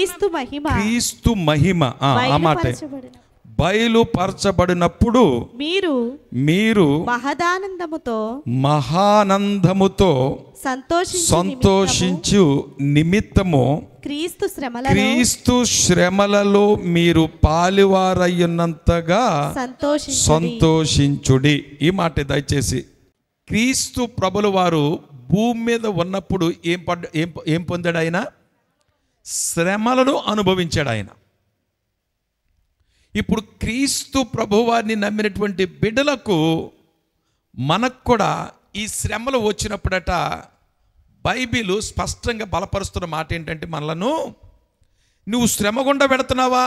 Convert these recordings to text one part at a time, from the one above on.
క్రీస్తు మహిమ ఆ మాట బయలుపరచబడినప్పుడు మీరు మహానందముతో సంతోషించు నిమిత్తము క్రీస్తు శ్రమలలో మీరు పాలువారయ్యున్నంతగా సంతోషించుడి. ఈ మాట దయచేసి, క్రీస్తు ప్రభుల వారు భూమి మీద ఉన్నప్పుడు ఏం పొందాడు? ఆయన శ్రమలను అనుభవించాడు. ఆయన ఇప్పుడు క్రీస్తు ప్రభువారిని నమ్మినటువంటి బిడ్డలకు మనకు కూడా ఈ శ్రమలు వచ్చినప్పుడట బైబిల్ స్పష్టంగా బలపరుస్తున్న మాట ఏంటంటే, మనలను నువ్వు శ్రమ గుండా వెళుతున్నావా,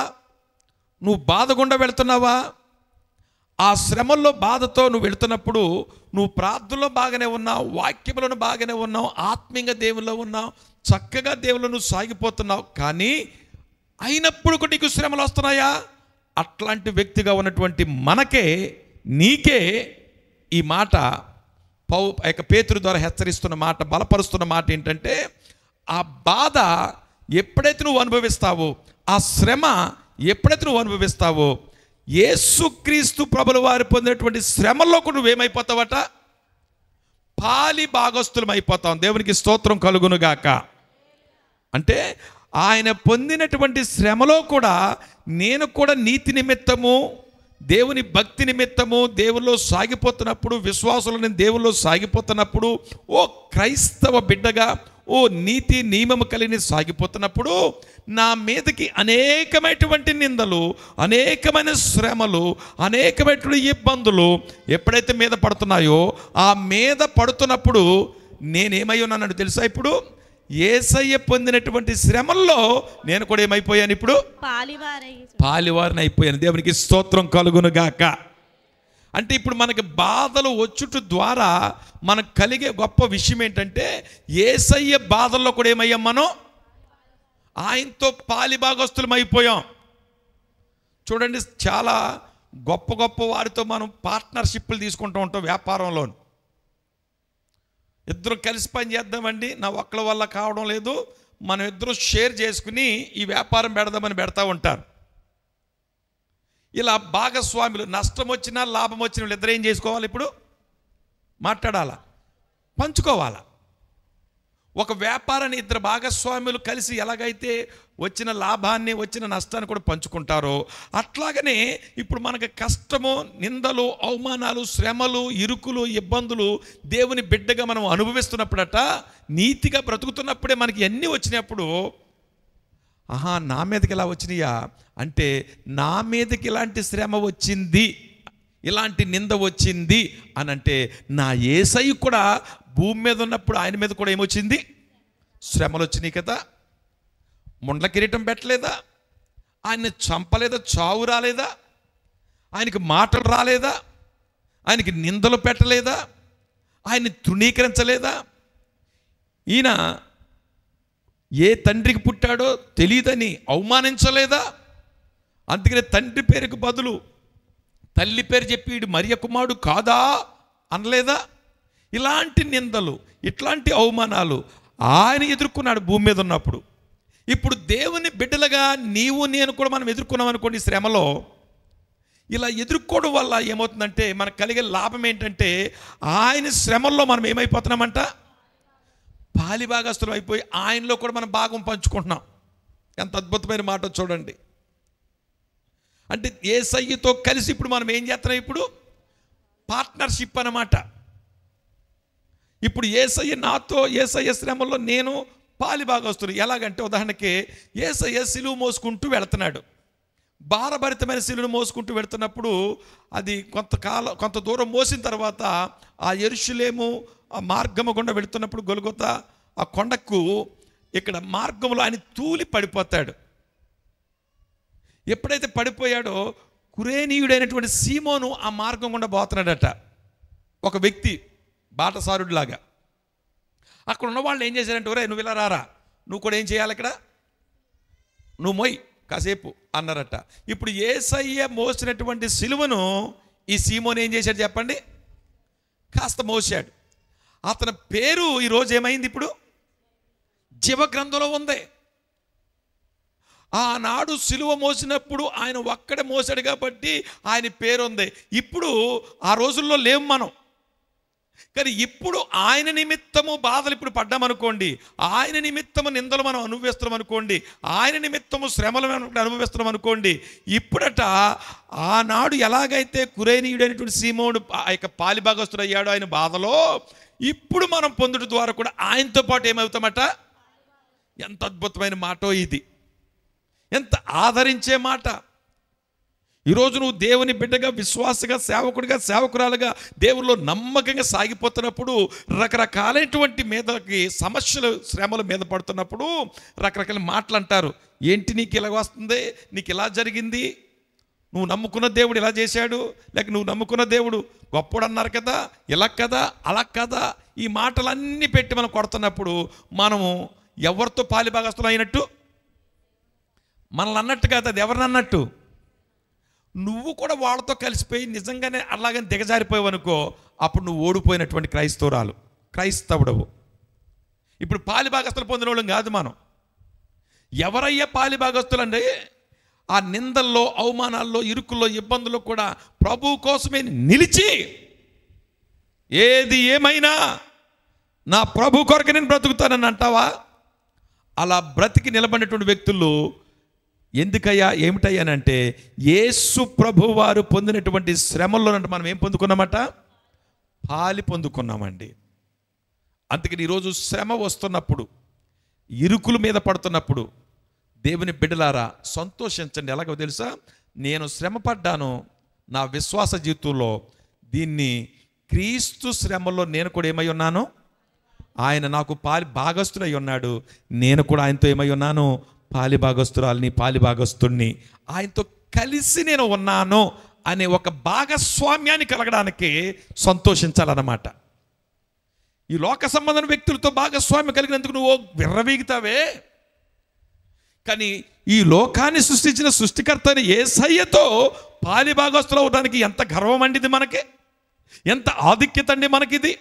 నువ్వు బాధ గుండా వెళుతున్నావా, ఆ శ్రమల్లో బాధతో నువ్వు వెళుతున్నప్పుడు నువ్వు ప్రార్థనలో బాగానే ఉన్నావు, వాక్యములను బాగానే ఉన్నావు, ఆత్మీయంగా దేవుల్లో ఉన్నావు, చక్కగా దేవుళ్ళు నువ్వు సాగిపోతున్నావు, కానీ అయినప్పుడు నీకు శ్రమలు వస్తున్నాయా? అట్లాంటి వ్యక్తిగా ఉన్నటువంటి నీకే ఈ మాట పేతురు ద్వారా హెచ్చరిస్తున్న మాట, బలపరుస్తున్న మాట ఏంటంటే, ఆ బాధ ఎప్పుడైతే నువ్వు అనుభవిస్తావో, ఆ శ్రమ ఎప్పుడైతే నువ్వు అనుభవిస్తావో, యేసుక్రీస్తు ప్రభుల వారు పొందినటువంటి శ్రమల్లో కూడా నువ్వేమైపోతావట? పాలి భాగస్థులం అయిపోతాం. దేవునికి స్తోత్రం కలుగునుగాక. అంటే ఆయన పొందినటువంటి శ్రమలో కూడా నేను కూడా నీతి నిమిత్తము, దేవుని భక్తి నిమిత్తము దేవుల్లో సాగిపోతున్నప్పుడు, విశ్వాసులను దేవుల్లో సాగిపోతున్నప్పుడు, ఓ క్రైస్తవ బిడ్డగా, ఓ నీతి నియమము కలిగి సాగిపోతున్నప్పుడు నా మీదకి అనేకమైనటువంటి నిందలు, అనేకమైన శ్రమలు, అనేకమైనటువంటి ఇబ్బందులు ఎప్పుడైతే మీద పడుతున్నాయో, ఆ మీద పడుతున్నప్పుడు నేనేమై ఉన్నాను తెలుసా? ఇప్పుడు యేసయ్య పొందినటువంటి శ్రమల్లో నేను కూడా ఏమైపోయాను? ఇప్పుడు పాలివారిని అయిపోయాను. దేవునికి స్తోత్రం కలుగునుగాక. అంటే ఇప్పుడు మనకి బాధలు వచ్చుట ద్వారా మనకు కలిగే గొప్ప విషయం ఏంటంటే, యేసయ్య బాధల్లో కూడా ఏమయ్యాం? మనం ఆయనతో పాలిభాగస్తులం అయిపోయాం. చూడండి, చాలా గొప్ప గొప్ప వారితో మనం పార్ట్నర్షిప్లు తీసుకుంటూ ఉంటాం వ్యాపారంలో. ఇద్దరు కలిసి పని చేద్దామండి, నా ఒక్కల వల్ల కావడం లేదు, మనం ఇద్దరు షేర్ చేసుకుని ఈ వ్యాపారం పెడదామని పెడతా ఉంటారు. ఇలా భాగస్వాములు, నష్టం వచ్చినా లాభం వచ్చిన వాళ్ళు ఇద్దరు ఏం చేసుకోవాలి? ఇప్పుడు మాట్లాడాలా, పంచుకోవాలా. ఒక వ్యాపారాన్ని ఇద్దరు భాగస్వాములు కలిసి ఎలాగైతే వచ్చిన లాభాన్ని, వచ్చిన నష్టాన్ని కూడా పంచుకుంటారో, అట్లాగనే ఇప్పుడు మనకు కష్టము, నిందలు, అవమానాలు, శ్రమలు, ఇరుకులు, ఇబ్బందులు దేవుని బిడ్డగా మనం అనుభవిస్తున్నప్పుడట, నీతిగా బ్రతుకుతున్నప్పుడే మనకి అన్నీ వచ్చినప్పుడు, నా మీదకి ఇలా వచ్చినాయా అంటే, నా మీదకి ఇలాంటి శ్రమ వచ్చింది, ఇలాంటి నింద వచ్చింది అని అంటే, నా యేసయ్య కూడా భూమి మీద ఉన్నప్పుడు ఆయన మీద కూడా ఏమొచ్చింది? శ్రమలు వచ్చినాయి కదా. ముండ్ల కిరీటం పెట్టలేదా? ఆయన్ని చంపలేదా? చావు రాలేదా? ఆయనకి మాటలు రాలేదా? ఆయనకి నిందలు పెట్టలేదా? ఆయన్ని తృణీకరించలేదా? ఈయన ఏ తండ్రికి పుట్టాడో తెలియదని అవమానించలేదా? అందుకనే తండ్రి పేరుకు బదులు తల్లి పేరు చెప్పి వీడు మరియ కుమారుడు కాదా అనలేదా? ఇలాంటి నిందలు, ఇట్లాంటి అవమానాలు ఆయన ఎదుర్కొన్నాడు భూమి మీద ఉన్నప్పుడు. ఇప్పుడు దేవుని బిడ్డలుగా నీవు నేను కూడా మనం ఎదుర్కొన్నాం అనుకోండి శ్రమలో. ఇలా ఎదుర్కోవడం వల్ల ఏమవుతుందంటే మనకు కలిగే లాభం ఏంటంటే, ఆయన శ్రమల్లో మనం ఏమైపోతున్నామంట? పాలిభాగస్తులం అయిపోయి ఆయనలో కూడా మనం భాగం పంచుకుంటున్నాం. ఎంత అద్భుతమైన మాట చూడండి. అంటే యేసయ్యతో కలిసి ఇప్పుడు మనం ఏం చేస్తున్నాం? ఇప్పుడు పార్ట్నర్షిప్ అన్నమాట. ఇప్పుడు యేసయ్య శ్రమల్లో నేను పాలిభాగస్తులు. ఎలాగంటే, ఉదాహరణకి యేసయ్య సిలువ మోసుకుంటూ వెళుతున్నాడు. భారభరితమైన సిలువను మోసుకుంటూ వెళుతున్నప్పుడు అది కొంత దూరం మోసిన తర్వాత ఆ యెరూషలేము ఆ మార్గము గుండా వెళుతున్నప్పుడు గొల్గొతా ఆ కొండకు ఇక్కడ మార్గంలో ఆయన తూలి పడిపోతాడు. ఎప్పుడైతే పడిపోయాడో కురేనీయుడైనటువంటి సీమోను ఆ మార్గం గుండా పోతున్నాడట. ఒక వ్యక్తి బాటసారుడిలాగా. అక్కడ ఉన్న వాళ్ళు ఏం చేశారంటే, ఒరే నువ్వు ఇలా రారా, నువ్వు కూడా ఏం చేయాలి ఇక్కడ, నువ్వు మోయ్ కాసేపు అన్నారట. ఇప్పుడు యేసయ్య మోసినటువంటి సిలువను ఈ సీమోను ఏం చేశాడు చెప్పండి? కాస్త మోసాడు. అతని పేరు ఈరోజు ఏమైంది? ఇప్పుడు జీవగ్రంథంలో ఉంది. ఆనాడు సిలువ మోసినప్పుడు ఆయన ఒక్కడే మోసాడు కాబట్టి ఆయన పేరుంది. ఇప్పుడు ఆ రోజుల్లో లేవు మనం. కానీ ఇప్పుడు ఆయన నిమిత్తము బాధలు ఇప్పుడు పడ్డామనుకోండి, ఆయన నిమిత్తము నిందలు మనం అనుభవిస్తున్నాం అనుకోండి, ఆయన నిమిత్తము శ్రమలు అనుభవిస్తున్నాం అనుకోండి, ఇప్పుడట ఆనాడు ఎలాగైతే కురేనీయుడైనటువంటి సీమోను ఆ యొక్క పాలిభాగస్తుడు అయ్యాడు ఆయన బాధలో, ఇప్పుడు మనం పొందుట ద్వారా కూడా ఆయనతో పాటు ఏమవుతామట. ఎంత అద్భుతమైన మాటో ఇది, ఎంత ఆదరించే మాట. ఈరోజు నువ్వు దేవుని బిడ్డగా, విశ్వాసగా, సేవకుడిగా, సేవకురాలుగా దేవుల్లో నమ్మకంగా సాగిపోతున్నప్పుడు రకరకాలైనటువంటి మీదకి సమస్యలు, శ్రమలు మీద పడుతున్నప్పుడు రకరకాల మాటలు అంటారు. ఏంటి నీకు ఇలా వస్తుంది, నీకు ఇలా జరిగింది, నువ్వు నమ్ముకున్న దేవుడు ఇలా చేశాడు, లేక నువ్వు నమ్ముకున్న దేవుడు గొప్పడు అన్నారు కదా, ఇలా కదా, అలా కదా, ఈ మాటలన్నీ పెట్టి మనం కొడుతున్నప్పుడు మనము ఎవరితో పాలిభాగస్తులు అయినట్టు? మనల్ని అన్నట్టు కాదు, అది ఎవరిని అన్నట్టు? నువ్వు కూడా వాళ్ళతో కలిసిపోయి నిజంగానే అలాగని దిగజారిపోయావు అనుకో, అప్పుడు నువ్వు ఓడిపోయినటువంటి క్రైస్తవురాలు, క్రైస్తవుడవు. ఇప్పుడు పాలిభాగస్తులు పొందిన వాళ్ళం కాదు మనం. ఎవరయ్యా పాలిభాగస్తులు అంటే ఆ నిందల్లో, అవమానాల్లో, ఇరుకుల్లో, ఇబ్బందుల్లో కూడా ప్రభువు కోసమే నిలిచి ఏది ఏమైనా నా ప్రభు కొరకు నేను బ్రతుకుతానని అంటావా? అలా బ్రతికి నిలబడినటువంటి వ్యక్తులు ఎందుకయ్యా, ఏమిటయ్యానంటే యేసు ప్రభు వారు పొందినటువంటి శ్రమల్లో మనం ఏం పొందుకున్నామట? పాలి పొందుకున్నామండి. అందుకని ఈరోజు శ్రమ వస్తున్నప్పుడు, ఇరుకుల మీద పడుతున్నప్పుడు దేవుని బిడ్డలారా సంతోషించండి. ఎలాగో తెలుసా, నేను శ్రమ పడ్డాను నా విశ్వాస జీవితంలో, దీన్ని క్రీస్తు శ్రమలో నేను కూడా ఏమై ఉన్నాను, ఆయన నాకు భాగస్తుడై ఉన్నాడు, నేను కూడా ఆయనతో ఏమై ఉన్నాను, పాలిభాగస్తురాలిని, పాలిభాగస్తుడిని, ఆయనతో కలిసి నేను ఉన్నాను అనే ఒక భాగస్వామ్యాన్ని కలగడానికి సంతోషించాలన్నమాట. ఈ లోక సంబంధమైన వ్యక్తులతో భాగస్వామ్యం కలిగినందుకు నువ్వు విర్రవీగుతావే, కానీ ఈ లోకాన్ని సృష్టించిన సృష్టికర్త యేసయ్యతో పాలిభాగస్తులు అవడానికి ఎంత గర్వం అండి ఇది మనకి, ఎంత ఆధిక్యత అండి మనకిది.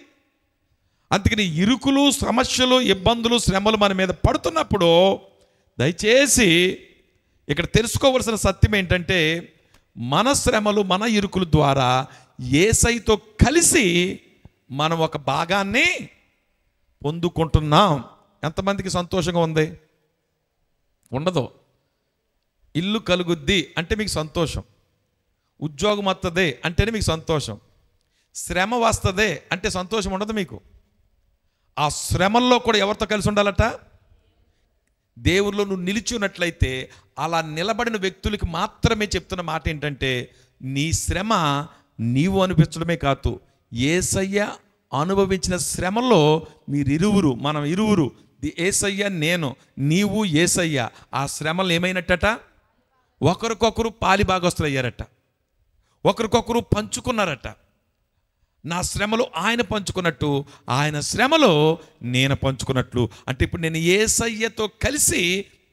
అందుకని ఇరుకులు, సమస్యలు, ఇబ్బందులు, శ్రమలు మన మీద పడుతున్నప్పుడు దయచేసి ఇక్కడ తెలుసుకోవలసిన సత్యం ఏంటంటే, మన శ్రమలు, మన ఇరుకుల ద్వారా యేసయ్యతో కలిసి మనం ఒక భాగాన్ని పొందుకుంటున్నాం. ఎంతమందికి సంతోషంగా ఉంది? ఉండదు. ఇల్లు కలుగుద్ది అంటే మీకు సంతోషం, ఉద్యోగం వస్తుంది అంటేనే మీకు సంతోషం, శ్రమ వస్తుంది అంటే సంతోషం ఉండదు మీకు. ఆ శ్రమల్లో కూడా ఎవరితో కలిసి ఉండాలట? దేవుల్లో నువ్వు నిలిచి ఉన్నట్లయితే అలా నిలబడిన వ్యక్తులకి మాత్రమే చెప్తున్న మాట ఏంటంటే, నీ శ్రమ నీవు అనిపించడమే కాదు, యేసయ్య అనుభవించిన శ్రమలో మీరిరువురు, మనం ఇరువురు, యేసయ్య నేను, నీవు యేసయ్య, ఆ శ్రమలు ఏమైనట్టట? ఒకరికొకరు పాలిభాగస్తులు అయ్యారట, ఒకరికొకరు పంచుకున్నారట. నా శ్రమలో ఆయన పంచుకున్నట్టు, ఆయన శ్రమలో నేను పంచుకున్నట్లు. అంటే ఇప్పుడు నేను యేసయ్యతో కలిసి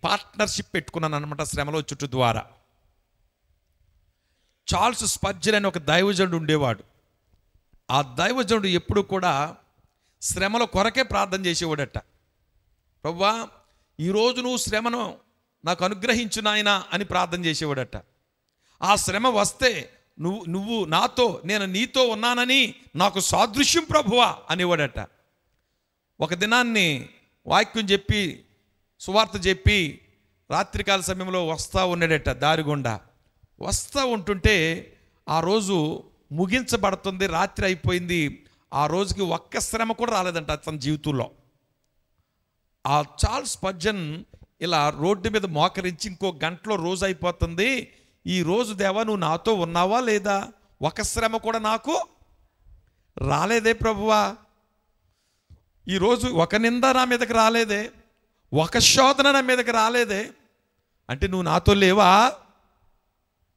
పార్ట్నర్షిప్ పెట్టుకున్నాను అనమాట శ్రమలో చుట్టూ ద్వారా. చార్ల్స్ స్పర్జన్ అని ఒక దైవజనుడు ఉండేవాడు. ఆ దైవజనుడు ఎప్పుడు కూడా శ్రమల కొరకే ప్రార్థన చేసేవాడట. ప్రభువా, ఈరోజు నువ్వు శ్రమను నాకు అనుగ్రహించు నాయనా అని ప్రార్థన చేసేవాడట. ఆ శ్రమ వస్తే నువ్వు నాతో, నేను నీతో ఉన్నానని నాకు సాదృశ్యం ప్రభువా అనేవాడట. ఒక దినాన్ని వాక్యం చెప్పి, సువార్త చెప్పి రాత్రికాల సమయంలో వస్తూ ఉన్నాడట. దారి గుండా వస్తూ ఉంటుంటే ఆ రోజు ముగించబడుతుంది, రాత్రి అయిపోయింది. ఆ రోజుకి ఒక్క శ్రమ కూడా రాలేదంట తన జీవితంలో. ఆ చార్ల్స్ స్పర్జన్ ఇలా రోడ్డు మీద మోకరించి, ఇంకో గంటలో రోజు అయిపోతుంది, ఈ రోజు దేవా నువ్వు నాతో ఉన్నావా లేదా? ఒక శ్రమ కూడా నాకు రాలేదే ప్రభువా, ఈరోజు ఒక నింద నా మీదకి రాలేదే, ఒక శోధన నా మీదకి రాలేదే. అంటే నువ్వు నాతో లేవా?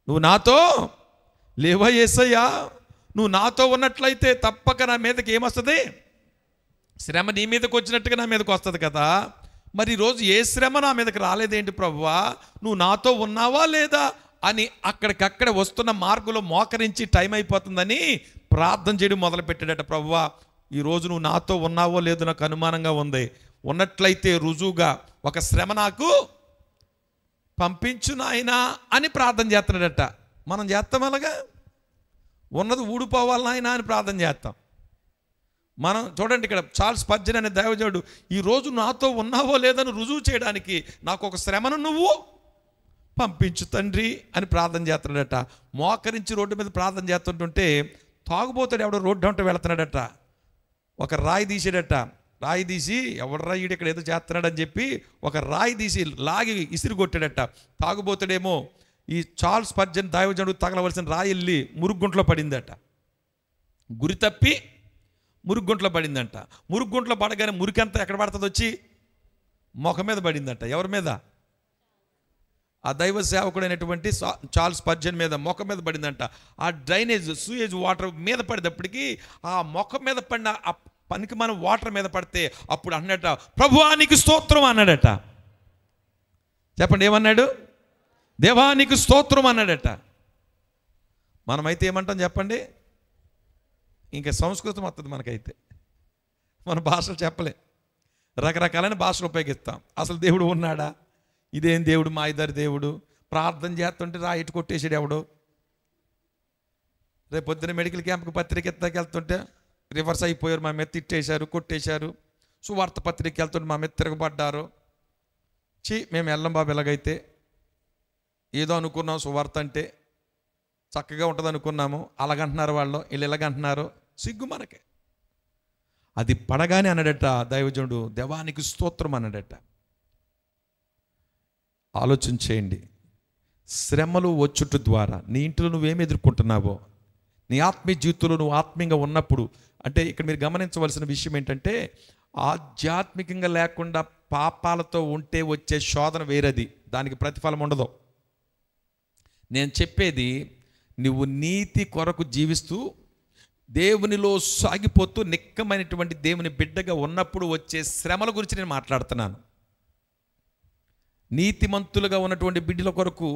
నువ్వు నాతో లేవా యేసయ్యా? నువ్వు నాతో ఉన్నట్లయితే తప్పక నా మీదకి ఏమొస్తుంది? శ్రమ నీ మీదకి వచ్చినట్టుగా నా మీదకి వస్తుంది కదా. మరి ఈరోజు ఏ శ్రమ నా మీదకి రాలేదేంటి ప్రభువా? నువ్వు నాతో ఉన్నావా లేదా అని అక్కడికక్కడ వస్తున్న మార్గంలో మోకరించి టైం అయిపోతుందని ప్రార్థన చేయడం మొదలుపెట్టాడట. ప్రభువా, ఈరోజు నువ్వు నాతో ఉన్నావో లేదో నాకు అనుమానంగా ఉంది, ఉన్నట్లయితే రుజువుగా ఒక శ్రమ నాకు పంపించు నాయనా అని ప్రార్థన చేస్తున్నాడట. మనం చేస్తాం అలాగా? ఉన్నది ఊడిపోవాలి నాయనా అని ప్రార్థన చేస్తాం. మనం చూడండి, ఇక్కడ చార్ల్స్ స్పర్జన్ అనే దైవజనుడు ఈరోజు నాతో ఉన్నావో లేదని రుజువు చేయడానికి నాకు ఒక శ్రమను నువ్వు పంపించు తండ్రి అని ప్రార్థన చేస్తున్నాడట. మోకరించి రోడ్డు మీద ప్రార్థన చేస్తుంటుంటే తాగుబోతాడు ఎవడో రోడ్డు అంటూ వెళుతున్నాడట. ఒక రాయి తీసాడట. రాయి తీసి ఎవడరా ఈడు ఇక్కడ ఏదో చేస్తున్నాడని చెప్పి ఒక రాయి తీసి లాగి ఇసిరి కొట్టాడట. తాగుబోతాడేమో ఈ చార్ల్స్ స్పర్జన్ దైవజనుడు తగలవలసిన రాయి వెళ్ళి మురుగుంట్లో పడిందట. గురి తప్పి మురుగుంట్లో పడిందంట. మురుగుంట్లో పడగానే మురికంతా ఎక్కడ పడుతుంది? వచ్చి ముఖం మీద పడిందంట. ఎవరి మీద? ఆ దైవ సేవకుడైనటువంటి చార్ల్స్ స్పర్జన్ మీద ముఖం మీద పడిందంట. ఆ డ్రైనేజ్ సూయేజ్ వాటర్ మీద పడేటప్పటికి ఆ ముఖం మీద పడిన ఆ పనికి మనం వాటర్ మీద పడితే అప్పుడు అన్నట, ప్రభువానికి స్తోత్రం అన్నాడట. చెప్పండి, ఏమన్నాడు? దేవానికి స్తోత్రం అన్నాడట. మనమైతే ఏమంటాం చెప్పండి? ఇంకా సంస్కృతం వస్తుంది మనకైతే. మన భాషలు చెప్పలే, రకరకాలైన భాషలు ఉపయోగిస్తాం. అసలు దేవుడు ఉన్నాడా? ఇదేం దేవుడు? మా ఇద్దరు దేవుడు. ప్రార్థన చేస్తుంటే రాయిట్ కొట్టేసాడు ఎవడు. రేపు పొద్దున్న మెడికల్ క్యాంప్కి పత్రిక ఎత్తాకి వెళ్తుంటే రివర్స్ అయిపోయారు, మా మీద తిట్టేశారు, కొట్టేశారు. సువార్త పత్రిక వెళ్తుంటే మా మీద తిరగబడ్డారు. మేము వెళ్ళం బాబు, ఎలాగైతే ఏదో అనుకున్నాం, సువార్త అంటే చక్కగా ఉంటుంది అనుకున్నాము, అలాగంటున్నారు వాళ్ళు, వీళ్ళు ఇలాగంటున్నారు. సిగ్గు మనకే. అది పడగానే అన్నాడట దైవజనుడు, దేవానికి స్తోత్రం అన్నాడట. ఆలోచన చేయండి, శ్రమలు వచ్చుట ద్వారా నీ ఇంట్లో నువ్వేమి ఎదుర్కొంటున్నావో, నీ ఆత్మీయ జీవితంలో నువ్వు ఆత్మీయంగా ఉన్నప్పుడు, అంటే ఇక్కడ మీరు గమనించవలసిన విషయం ఏంటంటే, ఆధ్యాత్మికంగా లేకుండా పాపాలతో ఉంటే వచ్చే శోధన వేరేది, దానికి ప్రతిఫలం ఉండదు. నేను చెప్పేది, నువ్వు నీతి కొరకు జీవిస్తూ దేవునిలో సాగిపోతూ నిక్కమైనటువంటి దేవుని బిడ్డగా ఉన్నప్పుడు వచ్చే శ్రమల గురించి నేను మాట్లాడుతున్నాను. నీతిమంతులుగా ఉన్నటువంటి బిడ్డల కొరకు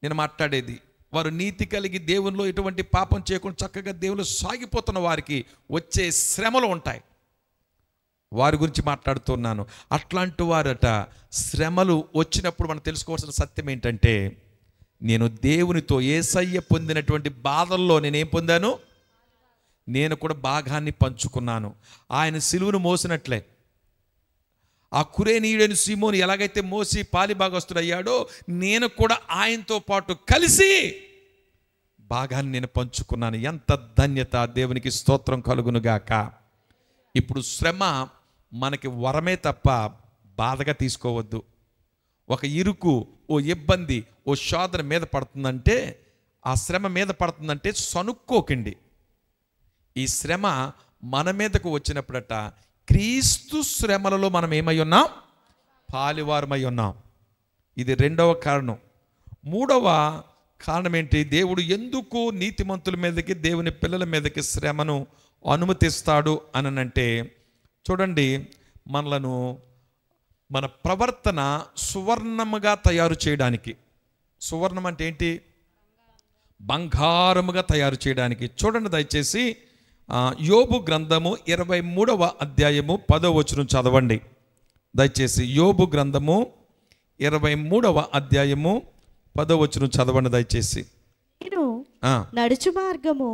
నేను మాట్లాడేది. వారు నీతి కలిగి దేవునిలో ఎటువంటి పాపం చేయకుండా చక్కగా దేవునిలో సాగిపోతున్న వారికి వచ్చే శ్రమలు ఉంటాయి, వారి గురించి మాట్లాడుతున్నాను. అట్లాంటి వారట శ్రమలు వచ్చినప్పుడు మనం తెలుసుకోవాల్సిన సత్యం ఏంటంటే, నేను దేవునితో యేసయ్య పొందినటువంటి బాధల్లో నేనేం పొందాను? నేను కూడా భాగాన్ని పంచుకున్నాను. ఆయన సిలువను మోసినట్లే ఆ కురేనీయుడైన సీమోను ఎలాగైతే మోసి పాలిభాగస్తుడు అయ్యాడో, నేను కూడా ఆయనతో పాటు కలిసి భాగాన్ని నేను పంచుకున్నాను. ఎంత ధన్యత! దేవునికి స్తోత్రం కలుగునుగాక. ఇప్పుడు శ్రమ మనకి వరమే తప్ప బాధగా తీసుకోవద్దు. ఒక ఇరుకు, ఓ ఇబ్బంది, ఓ శోధన మీద పడుతుందంటే, ఆ శ్రమ మీద పడుతుందంటే సనుక్కోకండి. ఈ శ్రమ మన మీదకు వచ్చినప్పుడట క్రీస్తు శ్రమలలో మనం ఏమై ఉన్నాం? పాలివారమై ఉన్నాం. ఇది రెండవ కారణం. మూడవ కారణం ఏంటి? దేవుడు ఎందుకు నీతిమంతుల మీదకి, దేవుని పిల్లల మీదకి శ్రమను అనుమతిస్తాడు అనంటే, చూడండి, మనలను మన ప్రవర్తన సువర్ణముగా తయారు చేయడానికి. సువర్ణం అంటే ఏంటి? బంగారముగా తయారు చేయడానికి. చూడండి దయచేసి, యోబు గ్రంథము 23వ అధ్యాయము 10వ వచనం చదవండి దయచేసి. యోబు గ్రంథము 23వ అధ్యాయము 10వ వచనం చదవండి దయచేసి. నేను నడుచు మార్గము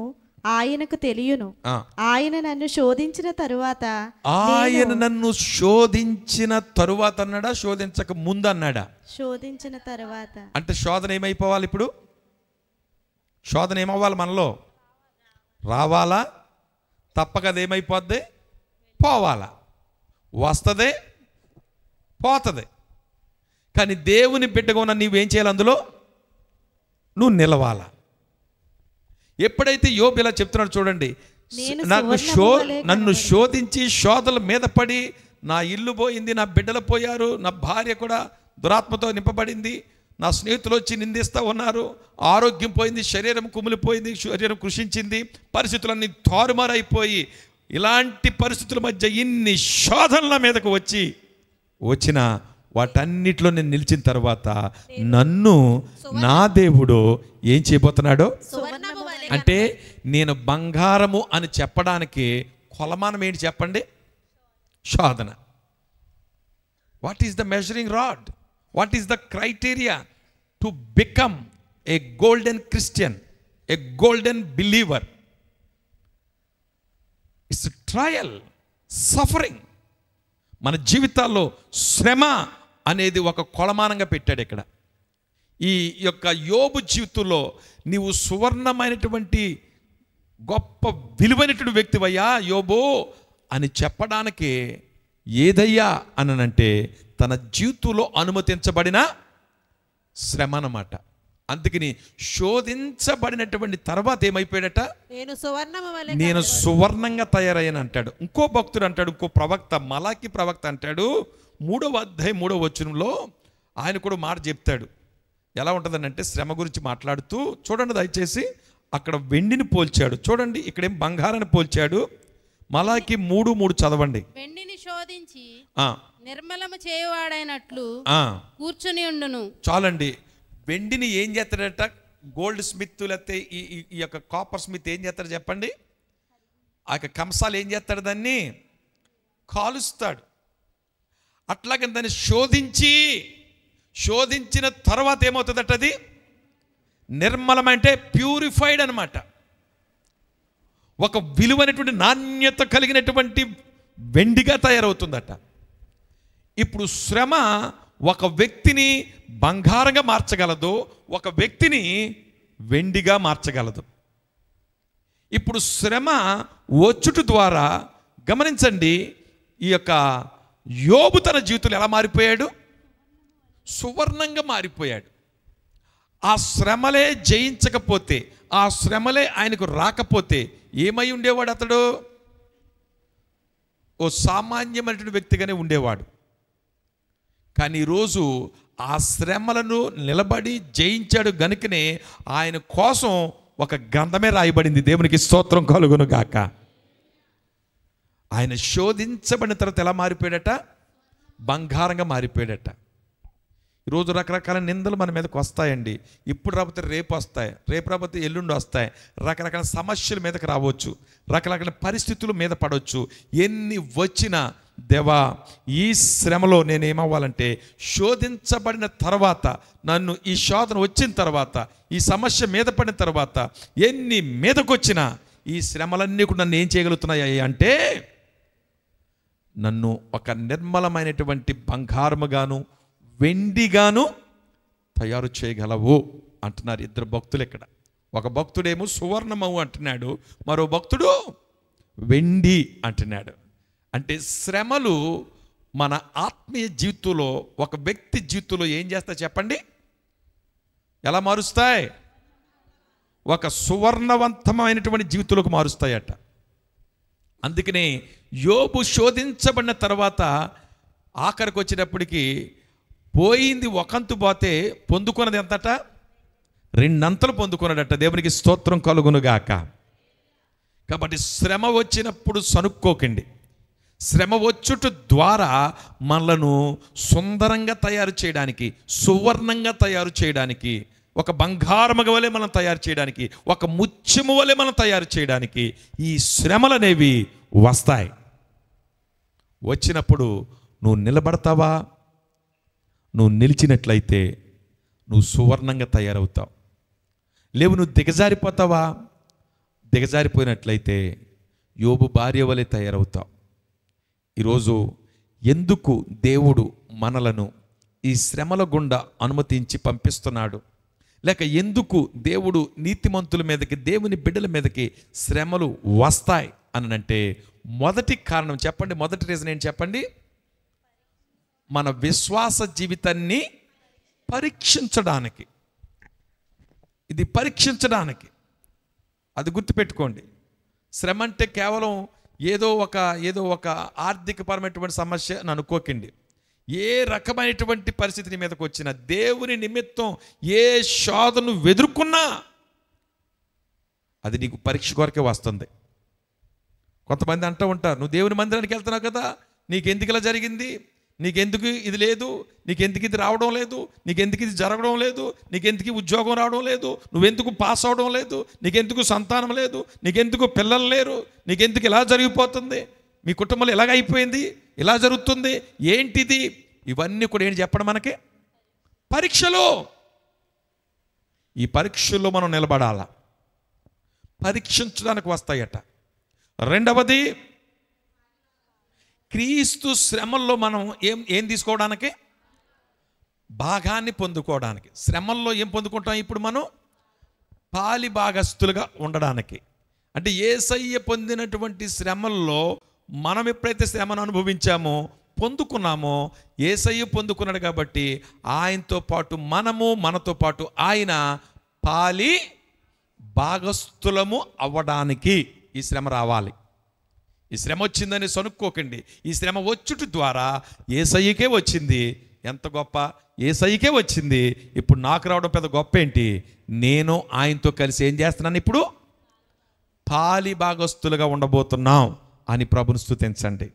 ఆయనకు తెలియను, ఆయన నన్ను శోధించిన తరువాత, ఆయన నన్ను శోధించిన తరువాత అన్నాడా? శోధించక ముందు అన్నాడా? శోధించిన తరువాత. అంటే శోధన ఏమైపోవాలి? ఇప్పుడు శోధన ఏమవ్వాలి? మనలో రావాలా? తప్పక అది ఏమైపోద్ది? పోవాలా? వస్తుంది, పోతుంది. కానీ దేవుని బిడ్డగా ఉన్న నీవేం చేయాలి? అందులో నువ్వు నిలవాలా. ఎప్పుడైతే యోబు ఇలా చెప్తున్నాడు చూడండి, నన్ను శోధించి శోధల మీద పడి నా ఇల్లు పోయింది, నా బిడ్డలు పోయారు, నా భార్య కూడా దురాత్మతో నింపబడింది, నా స్నేహితులు వచ్చి నిందిస్తూ ఉన్నారు, ఆరోగ్యం పోయింది, శరీరం కుమిలిపోయింది, శరీరం కృషించింది, పరిస్థితులన్నీ తారుమారైపోయి, ఇలాంటి పరిస్థితుల మధ్య ఇన్ని శోధనల మీదకు వచ్చిన వాటన్నిటిలో నేను నిలిచిన తర్వాత నన్ను నా దేవుడు ఏం చేయబోతున్నాడో, అంటే నేను బంగారము అని చెప్పడానికి కొలమానం ఏంటి చెప్పండి? శోధన. What is the measuring rod? What is the criteria? To become a golden Christian, a golden believer. It's trial, suffering. మన జీవితాల్లో శ్రమ అనేది ఒక కొలమానంగా పెట్టాడు ఇక్కడ. ఈ యొక్క యోబు జీవితంలో నీవు సువర్ణమైనటువంటి గొప్ప విలువైనటువంటి వ్యక్తివయ్యా యోబు అని చెప్పడానికి ఏదయ్యా అనంటే తన జీవితంలో అనుమతించబడిన శ్రమ అన్నమాట. అందుకని శోధించబడినటువంటి తర్వాత ఏమైపోయాడట, నేను సువర్ణంగా తయారయ్యాను అంటాడు. ఇంకో భక్తుడు అంటాడు, ఇంకో ప్రవక్త, మలాకి ప్రవక్త అంటాడు 3వ అధ్యాయం 3వ వచనంలో ఆయన కూడా మాట చెప్తాడు. ఎలా ఉంటుందనంటే శ్రమ గురించి మాట్లాడుతూ చూడండి దయచేసి, అక్కడ వెండిని పోల్చాడు చూడండి, ఇక్కడేం బంగారాన్ని పోల్చాడు. మలాకి 3:3 చదవండి. వెండిని శోధించి నిర్మలము చేయువాడైనట్లు కూర్చుని ఉండును. చాలండి. వెండిని ఏం చేస్తాడట, గోల్డ్ స్మిత్ లేకపోతే ఈ యొక్క కాపర్ స్మిత్ ఏం చేస్తాడు చెప్పండి, ఆ యొక్క కంసాలు ఏం చేస్తాడు, దాన్ని కాలుస్తాడు. అట్లాగే దాన్ని శోధించిన తర్వాత ఏమవుతుందట, అది నిర్మలమంటే ప్యూరిఫైడ్ అనమాట. ఒక విలువైనటువంటి నాణ్యత కలిగినటువంటి వెండిగా తయారవుతుందట. ఇప్పుడు శ్రమ ఒక వ్యక్తిని బంగారంగా మార్చగలదు, ఒక వ్యక్తిని వెండిగా మార్చగలదు. ఇప్పుడు శ్రమ వచ్చుట ద్వారా గమనించండి, ఈ యొక్క యోబు తన జీవితంలో ఎలా మారిపోయాడు, సువర్ణంగా మారిపోయాడు. ఆ శ్రమలే జయించకపోతే, ఆ శ్రమలే ఆయనకు రాకపోతే ఏమై ఉండేవాడు అతడు, ఓ సామాన్యమైనటువంటి వ్యక్తిగానే ఉండేవాడు. కానీ ఈరోజు ఆ శ్రమలను నిలబడి జయించాడు గనుకనే ఆయన కోసం ఒక గ్రంథమే రాయబడింది. దేవునికి స్తోత్రం కలుగును గాక. ఆయన శోధించబడిన తర్వాత ఎలా మారిపోయాడట, బంగారంగా మారిపోయాడట. ఈరోజు రకరకాల నిందలు మన మీదకి వస్తాయండి. ఇప్పుడు రాకపోతే రేపు వస్తాయి, రేపు రాకపోతే ఎల్లుండి వస్తాయి. రకరకాల సమస్యల మీదకి రావచ్చు, రకరకాల పరిస్థితుల మీద పడవచ్చు. ఎన్ని వచ్చినా దేవా ఈ శ్రమలో నేనేమవ్వాలంటే, శోధించబడిన తర్వాత, నన్ను ఈ శోధన వచ్చిన తర్వాత, ఈ సమస్య మీద పడిన తర్వాత, ఎన్ని మీదకొచ్చినా ఈ శ్రమలన్నీ కూడా నన్ను ఏం చేయగలుగుతున్నాయి అంటే, నన్ను ఒక నిర్మలమైనటువంటి బంగారముగాను వెండిగాను తయారు చేయగలవు అంటున్నారు ఇద్దరు భక్తులు ఇక్కడ. ఒక భక్తుడేమో సువర్ణమవు అంటున్నాడు, మరో భక్తుడు వెండి అంటున్నాడు. అంటే శ్రమలు మన ఆత్మీయ జీవితంలో, ఒక వ్యక్తి జీవితంలో ఏం చేస్తాయి చెప్పండి, ఎలా మారుస్తాయి, ఒక సువర్ణవంతమైనటువంటి జీవితంలోకి మారుస్తాయట. అందుకనే యోబు శోధించబడిన తర్వాత ఆఖరికి వచ్చేటప్పటికి పోయింది ఒకంతు పోతే పొందుకున్నది ఎంతట, 2 అంతలు పొందుకున్నాడట. దేవునికి స్తోత్రం కలుగునుగాక. కాబట్టి శ్రమ వచ్చినప్పుడు సనుక్కోకండి. శ్రమ వచ్చుట ద్వారా మనలను సుందరంగా తయారు చేయడానికి, సువర్ణంగా తయారు చేయడానికి, ఒక బంగారము వలె మనం తయారు చేయడానికి, ఒక ముత్యము వలె మనం తయారు చేయడానికి ఈ శ్రమలు అనేవి వస్తాయి. వచ్చినప్పుడు నువ్వు నిలబడతావా, నువ్వు నిలిచినట్లయితే నువ్వు సువర్ణంగా తయారవుతావు. లేవు నువ్వు దిగజారిపోతావా, దిగజారిపోయినట్లయితే యోబు భార్య వలె తయారవుతావు. ఈరోజు ఎందుకు దేవుడు మనలను ఈ శ్రమల గుండా అనుమతించి పంపిస్తున్నాడు, లేక ఎందుకు దేవుడు నీతిమంతుల మీదకి, దేవుని బిడ్డల మీదకి శ్రమలు వస్తాయి అనంటే, మొదటి కారణం చెప్పండి, మొదటి రీజన్ ఏంటి చెప్పండి, మన విశ్వాస జీవితాన్ని పరీక్షించడానికి. ఇది పరీక్షించడానికి, అది గుర్తుపెట్టుకోండి. శ్రమ అంటే కేవలం ఏదో ఒక ఆర్థికపరమైనటువంటి సమస్య అని అనుకోకండి. ఏ రకమైనటువంటి పరిస్థితి మీదకి వచ్చినా, దేవుని నిమిత్తం ఏ శోధను ఎదుర్కొన్నా అది నీకు పరీక్ష కొరకే వస్తుంది. కొంతమంది అంటూ ఉంటారు, నువ్వు దేవుని మందిరానికి వెళ్తున్నావు కదా, నీకెందుకు ఇలా జరిగింది, నీకెందుకు ఇది లేదు, నీకెందుకు ఇది రావడం లేదు, నీకెందుకు ఇది జరగడం లేదు, నీకెందుకు ఉద్యోగం రావడం లేదు, నువ్వెందుకు పాస్ అవడం లేదు, నీకెందుకు సంతానం లేదు, నీకెందుకు పిల్లలు లేరు, నీకెందుకు ఇలా జరిగిపోతుంది, మీ కుటుంబంలో ఎలాగ అయిపోయింది, ఇలా జరుగుతుంది, ఏంటిది, ఇవన్నీ కూడా ఏంటి చెప్పడం మనకి పరీక్షలు. ఈ పరీక్షల్లో మనం నిలబడాలా, పరీక్షించడానికి వస్తాయట. రెండవది, క్రీస్తు శ్రమల్లో మనం ఏం తీసుకోవడానికి, భాగాన్ని పొందుకోవడానికి. శ్రమల్లో ఏం పొందుకుంటాం ఇప్పుడు మనం? పాలి భాగస్తులుగా ఉండడానికి. అంటే యేసయ్య పొందినటువంటి శ్రమల్లో మనం ఎప్పుడైతే శ్రమను అనుభవించామో, పొందుకున్నామో, యేసయ్య పొందుకున్నాడు కాబట్టి ఆయనతో పాటు మనము, మనతో పాటు ఆయన పాలి భాగస్థులము అవ్వడానికి ఈ శ్రమ రావాలి. ఈ శ్రమ వచ్చిందని సనుక్కోకండి. ఈ శ్రమ వచ్చుట ద్వారా యేసయ్యకే వచ్చింది. ఎంత గొప్ప! యేసయ్యకే వచ్చింది. ఇప్పుడు నాకు రావడం పెద్ద గొప్ప ఏంటి? నేను ఆయనతో కలిసి ఏం చేస్తున్నాను? ఇప్పుడు పాలి భాగస్థులుగా ఉండబోతున్నాం అని ప్రభుని స్తుతించండి.